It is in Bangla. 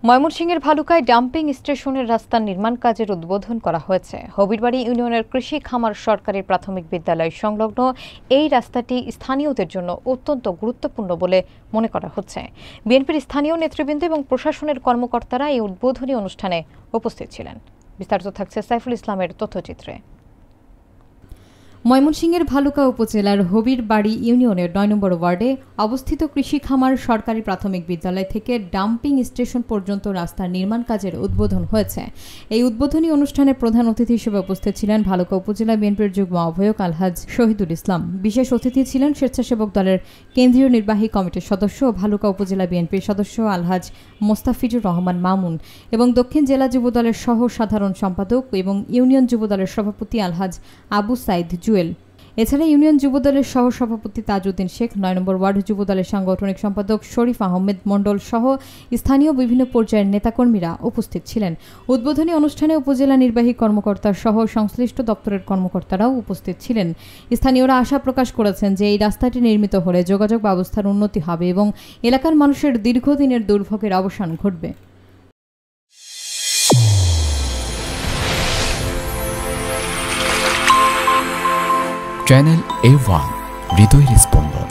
ময়মনসিংহের ভালুকায় ডাম্পিং স্টেশনের রাস্তার নির্মাণ কাজের উদ্বোধন করা হয়েছে। হবিরবাড়ি ইউনিয়নের কৃষি খামার সরকারি প্রাথমিক বিদ্যালয় সংলগ্ন এই রাস্তাটি স্থানীয়দের জন্য অত্যন্ত গুরুত্বপূর্ণ বলে মনে করা হচ্ছে। বিএনপির স্থানীয় নেতৃবৃন্দ এবং প্রশাসনের কর্মকর্তারা এই উদ্বোধনী অনুষ্ঠানে উপস্থিত ছিলেন। বিস্তারিত থাকছে সাইফুল ইসলামের তথ্যচিত্রে। ময়মনসিংহের ভালুকা উপজেলার হবিরবাড়ি ইউনিয়নের ৯ নম্বর ওয়ার্ডে অবস্থিত কৃষি খামার সরকারি প্রাথমিক বিদ্যালয় থেকে ডাম্পিং স্টেশন পর্যন্ত রাস্তার নির্মাণ কাজের উদ্বোধন হয়েছে। এই উদ্বোধনী অনুষ্ঠানে প্রধান অতিথি হিসেবে উপস্থিত ছিলেন ভালুকা উপজেলা বিএনপির যুগ্ম আহ্বায়ক আলহাজ শহীদুল ইসলাম। বিশেষ অতিথি ছিলেন স্বেচ্ছাসেবক দলের কেন্দ্রীয় নির্বাহী কমিটির সদস্য ও ভালুকা উপজেলা বিএনপির সদস্য আলহাজ মোস্তাফিজুর রহমান মামুন এবং দক্ষিণ জেলা যুব দলের সহ সাধারণ সম্পাদক এবং ইউনিয়ন যুব দলের সভাপতি আলহাজ আবু সাইদ জুয়েল। এছাড়া ইউনিয়ন যুবদলের সহ সভাপতি তাজউদ্দিন শেখ, ৯ নম্বর ওয়ার্ড যুবদলের সাংগঠনিক সম্পাদক শরীফ আহমেদ মণ্ডল সহ স্থানীয় বিভিন্ন পর্যায়ের নেতাকর্মীরা উপস্থিত ছিলেন। উদ্বোধনী অনুষ্ঠানে উপজেলা নির্বাহী কর্মকর্তা সহ সংশ্লিষ্ট দপ্তরের কর্মকর্তারাও উপস্থিত ছিলেন। স্থানীয়রা আশা প্রকাশ করেছেন যে এই রাস্তাটি নির্মিত হলে যোগাযোগ ব্যবস্থার উন্নতি হবে এবং এলাকার মানুষের দীর্ঘদিনের দুর্ভোগের অবসান ঘটবে। চ্যানেল A1 হৃদয়ের স্পন্দন।